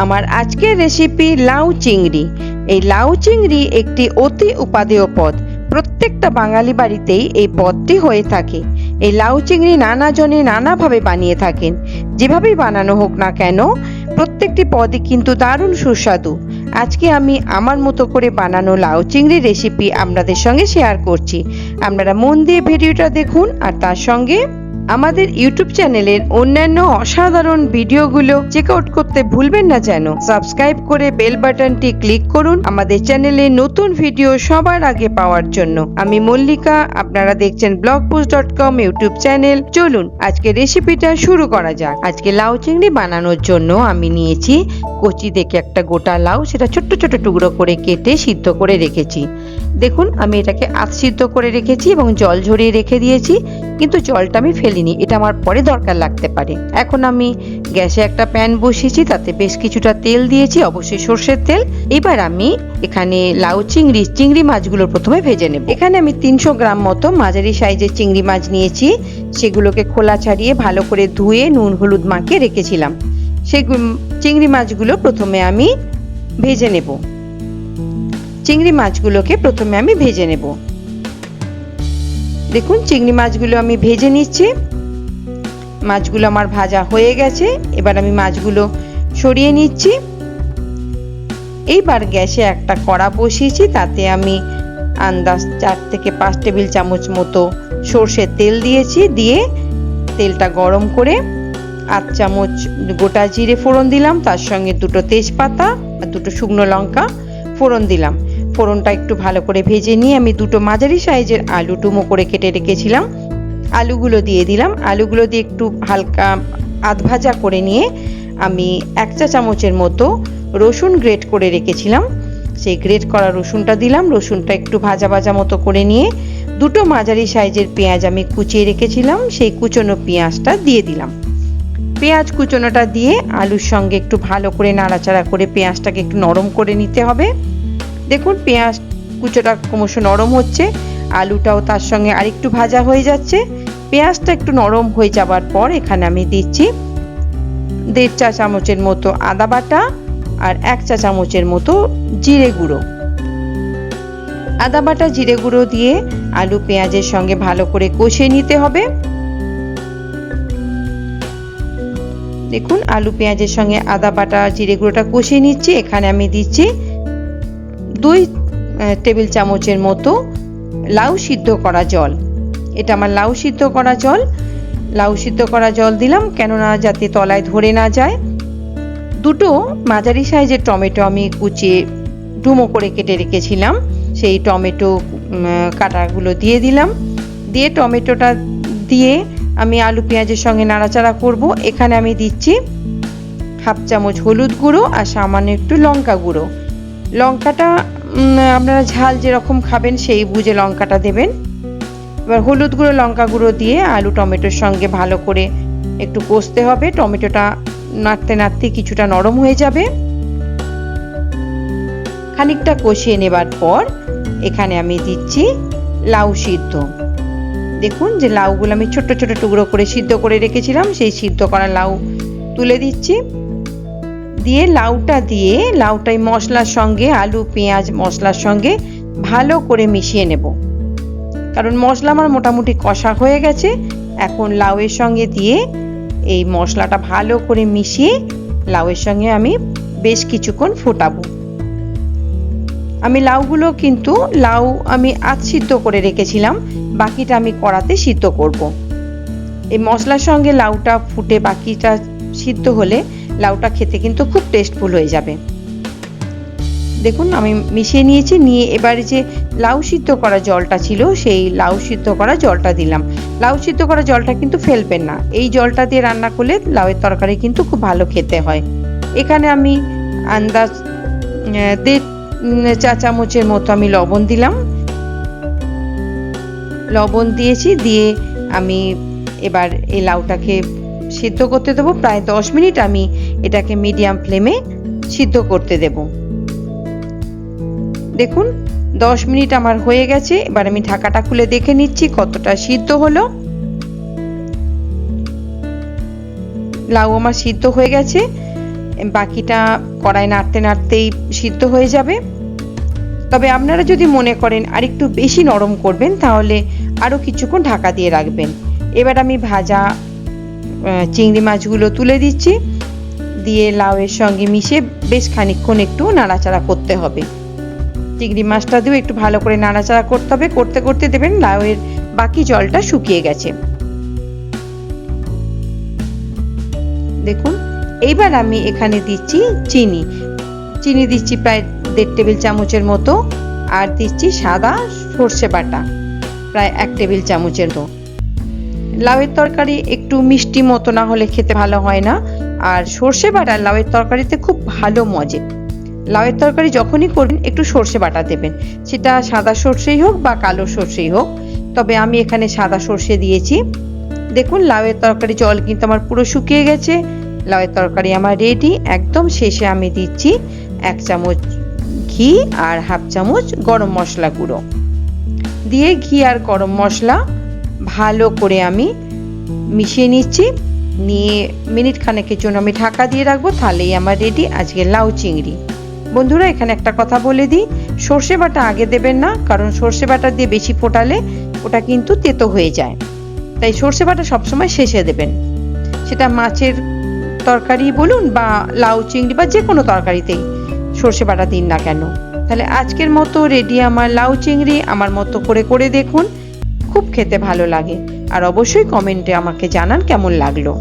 আমার আজকের রেসিপি লাউ চিংড়ি। এই লাউ চিংড়ি একটি অতি উপাদেয় পদ। প্রত্যেকটা বাঙালি বাড়িতেই এই পদটি হয়ে থাকে। এই লাউ চিংড়ি নানা জনে নানাভাবে বানিয়ে থাকেন। যেভাবেই বানানো হোক না কেন, প্রত্যেকটি পদই কিন্তু দারুণ সুস্বাদু। আজকে আমি আমার মতো করে বানানো লাউ চিংড়ি রেসিপি আপনাদের সঙ্গে শেয়ার করছি। আপনারা মন দিয়ে ভিডিওটা দেখুন, আর তার সঙ্গে আমাদের ইউটিউব চ্যানেলের অন্যান্য অসাধারণ ভিডিওগুলো চেক আউট করতে ভুলবেন না যেন। সাবস্ক্রাইব করে বেল বাটনটি ক্লিক করুন আমাদের চ্যানেলে নতুন ভিডিও সবার আগে পাওয়ার জন্য। আমি মল্লিকা, আপনারা দেখছেন BLOGFOODZ.com ইউটিউব চ্যানেল। চলুন আজকে রেসিপিটা শুরু করা যাক। আজকে লাউ চিংড়ি বানানোর জন্য আমি নিয়েছি কচি দেখে একটা গোটা লাউ, সেটা ছোট্ট ছোট টুকরো করে কেটে সিদ্ধ করে রেখেছি। দেখুন আমি এটাকে সিদ্ধ করে রেখেছি এবং জল ঝরিয়ে রেখে দিয়েছি, কিন্তু জলটা আমি ফেলিনি, এটা আমার পরে দরকার লাগতে পারে। এখন আমি গ্যাসে একটা প্যান বসিয়েছি, তাতে বেশ কিছুটা তেল দিয়েছি, অবশ্যই সর্ষের তেল। এবার আমি এখানে লাউ চিংড়ি মাছগুলো প্রথমে ভেজে নেব। এখানে আমি 300 গ্রাম মতো মাঝারি সাইজের চিংড়ি মাছ নিয়েছি। সেগুলোকে খোলা ছাড়িয়ে ভালো করে ধুয়ে নুন হলুদ মাখিয়ে রেখেছিলাম। সেই চিংড়ি মাছগুলো প্রথমে আমি ভেজে নেব। চিংড়ি মাছগুলোকে প্রথমে আমি ভেজে নেব। দেখুন চিংড়ি মাছগুলো আমি ভেজে নিচ্ছি। মাছগুলো আমার ভাজা হয়ে গেছে। এবার আমি মাছগুলো সরিয়ে নিচ্ছি। এইবার গ্যাসে একটা কড়া বসিয়েছি, তাতে আমি আন্দাজ 4 থেকে 5 টেবিল চামচ মতো সর্ষের তেল দিয়েছি। দিয়ে তেলটা গরম করে 8 চামচ গোটা জিরে ফোড়ন দিলাম, তার সঙ্গে 2টো তেজপাতা আর 2টো শুকনো লঙ্কা ফোড়ন দিলাম। ফোড়নটা একটু ভালো করে ভেজে নিয়ে আমি 2টো মাঝারি সাইজের আলু ডুমো করে কেটে রেখেছিলাম, আলুগুলো দিয়ে দিলাম। আলুগুলো দিয়ে একটু হালকা আধ ভাজা করে নিয়ে আমি 1 চা চামচের মতো রসুন গ্রেট করে রেখেছিলাম, সেই গ্রেট করা রসুনটা দিলাম। রসুনটা একটু ভাজা ভাজা মতো করে নিয়ে 2টো মাঝারি সাইজের পেঁয়াজ আমি কুচিয়ে রেখেছিলাম, সেই কুচনো পেঁয়াজটা দিয়ে দিলাম। পেঁয়াজ কুচনোটা দিয়ে আলুর সঙ্গে একটু ভালো করে নাড়াচাড়া করে পেঁয়াজটাকে একটু নরম করে নিতে হবে। দেখুন পেঁয়াজ কুচোটা ক্রমশ নরম হচ্ছে, আলুটাও তার সঙ্গে আরেকটু ভাজা হয়ে যাচ্ছে। পেঁয়াজটা একটু নরম হয়ে যাবার পর এখানে আমি দিচ্ছি 1.5 চা চামচের মতো আদা বাটা আর 1 চা চামচের মতো জিরে গুঁড়ো। আদা বাটা জিরে গুঁড়ো দিয়ে আলু পেঁয়াজের সঙ্গে ভালো করে কষিয়ে নিতে হবে। দেখুন আলু পেঁয়াজের সঙ্গে আদা বাটা জিরে গুঁড়োটা কষিয়ে নিচ্ছি। এখানে আমি দিচ্ছি 2 টেবিল চামচের মতো লাউ সিদ্ধ করা জল। এটা আমার লাউ সিদ্ধ করা জল। লাউ সিদ্ধ করা জল দিলাম, কেননা যাতে তলায় ধরে না যায়। 2টো মাঝারি সাইজের টমেটো আমি কুচিয়ে ডুমো করে কেটে রেখেছিলাম, সেই টমেটো কাটাগুলো দিয়ে দিলাম। দিয়ে টমেটোটা দিয়ে আমি আলু পেঁয়াজের সঙ্গে নাড়াচাড়া করব। এখানে আমি দিচ্ছি 1/2 চামচ হলুদ গুঁড়ো আর সামান্য একটু লঙ্কা গুঁড়ো। লঙ্কাটা আপনারা ঝাল যেরকম খাবেন সেই বুঝে লঙ্কাটা দেবেন। এবার হলুদ গুঁড়ো লঙ্কা গুঁড়ো দিয়ে আলু টমেটোর সঙ্গে ভালো করে একটু কষতে হবে। টমেটোটা নাড়তে নাড়তে কিছুটা নরম হয়ে যাবে। খানিকটা কষিয়ে নেবার পর এখানে আমি দিচ্ছি লাউ সিদ্ধ। দেখুন যে লাউগুলো আমি ছোট ছোট টুকরো করে সিদ্ধ করে রেখেছিলাম, সেই সিদ্ধ করা লাউ তুলে দিচ্ছি। দিয়ে লাউটাই মশলার সঙ্গে, আলু পেঁয়াজ মশলার সঙ্গে ভালো করে মিশিয়ে নেব, কারণ মশলা আমার মোটামুটি কষা হয়ে গেছে। এখন লাউয়ের সঙ্গে দিয়ে এই মশলাটা ভালো করে মিশিয়ে লাউয়ের সঙ্গে আমি বেশ কিছুক্ষণ ফোটাবো। আমি লাউগুলো কিন্তু আমি আধ সিদ্ধ করে রেখেছিলাম, বাকিটা আমি কড়াতে সিদ্ধ করব। এই মশলার সঙ্গে লাউটা ফুটে বাকিটা সিদ্ধ হলে লাউটা খেতে কিন্তু খুব টেস্টফুল হয়ে যাবে। দেখুন আমি মিশিয়ে নিয়েছি। নিয়ে এবারে যে লাউ সিদ্ধ করা জলটা ছিল, সেই লাউ সিদ্ধ করা জলটা দিলাম। লাউ সিদ্ধ করা জলটা কিন্তু ফেলবেন না, এই জলটা দিয়ে রান্না করলে লাউয়ের তরকারি কিন্তু খুব ভালো খেতে হয়। এখানে আমি আন্দাজ 1.5 চা চামচের মতো আমি লবণ দিলাম। লবণ দিয়েছি, দিয়ে আমি এবার এই লাউটাকে সিদ্ধ করতে দেবো। প্রায় 10 মিনিট আমি এটাকে মিডিয়াম ফ্লেমে সিদ্ধ করতে দেব। দেখুন 10 মিনিট আমার হয়ে গেছে। এবার আমি ঢাকাটা খুলে দেখে নিচ্ছি কতটা সিদ্ধ হলো। লাউ আমার সিদ্ধ হয়ে গেছে। বাকিটা কড়াই নাড়তে নাড়তেই সিদ্ধ হয়ে যাবে। তবে আপনারা যদি মনে করেন আর একটু বেশি নরম করবেন তাহলে আরও কিছুক্ষণ ঢাকা দিয়ে রাখবেন। এবার আমি ভাজা চিংড়ি মাছগুলো তুলে দিচ্ছি, দিয়ে লাউয়ের সঙ্গে মিশিয়ে বেশ খানিকক্ষণ একটু নাড়াচাড়া করতে হবে। চিংড়ি মাছটা দিয়েও একটু ভালো করে নাড়াচাড়া করতে হবে। করতে করতে দেবেন লাউয়ের বাকি জলটা শুকিয়ে গেছে। দেখুন, এইবার আমি এখানে দিচ্ছি চিনি দিচ্ছি প্রায় 1.5 টেবিল চামচের মতো, আর দিচ্ছি সাদা সর্ষে বাটা প্রায় 1 টেবিল চামচের মতো। লাউয়ের তরকারি একটু মিষ্টি মতো না হলে খেতে ভালো হয় না, আর সর্ষে বাটা লাউয়ের তরকারিতে খুব ভালো মজে। লাউয়ের তরকারি যখনই করবেন একটু সর্ষে বাটা দেবেন, সেটা সাদা সর্ষেই হোক বা কালো সর্ষেই হোক, তবে আমি এখানে সাদা সর্ষে দিয়েছি। দেখুন, লাউয়ের তরকারি জল কিন্তু আমার পুরো শুকিয়ে গেছে। লাউয়ের তরকারি আমার রেডি। একদম শেষে আমি দিচ্ছি 1 চামচ ঘি আর 1/2 চামচ গরম মশলা গুঁড়ো দিয়ে ঘি আর গরম মশলা ভালো করে আমি মিশিয়ে নিচ্ছি। নিয়ে মিনিট খানেকের জন্য আমি ঢাকা দিয়ে রাখবো, তাহলেই আমার রেডি আজকে লাউ চিংড়ি। বন্ধুরা, এখানে একটা কথা বলে দিই, সর্ষে বাটা আগে দেবেন না, কারণ সর্ষে বাটা দিয়ে বেশি ফোটালে ওটা কিন্তু তেতো হয়ে যায়। তাই সর্ষে বাটা সবসময় শেষে দেবেন, সেটা মাছের তরকারি বলুন বা লাউ চিংড়ি বা যে কোনো তরকারিতেই সর্ষে বাটা দিন না কেন। তাহলে আজকের মতো রেডি আমার লাউ চিংড়ি। আমার মতো করে করে দেখুন, খুব খেতে ভালো লাগে। আর অবশ্যই কমেন্টে আমাকে জানান কেমন লাগলো।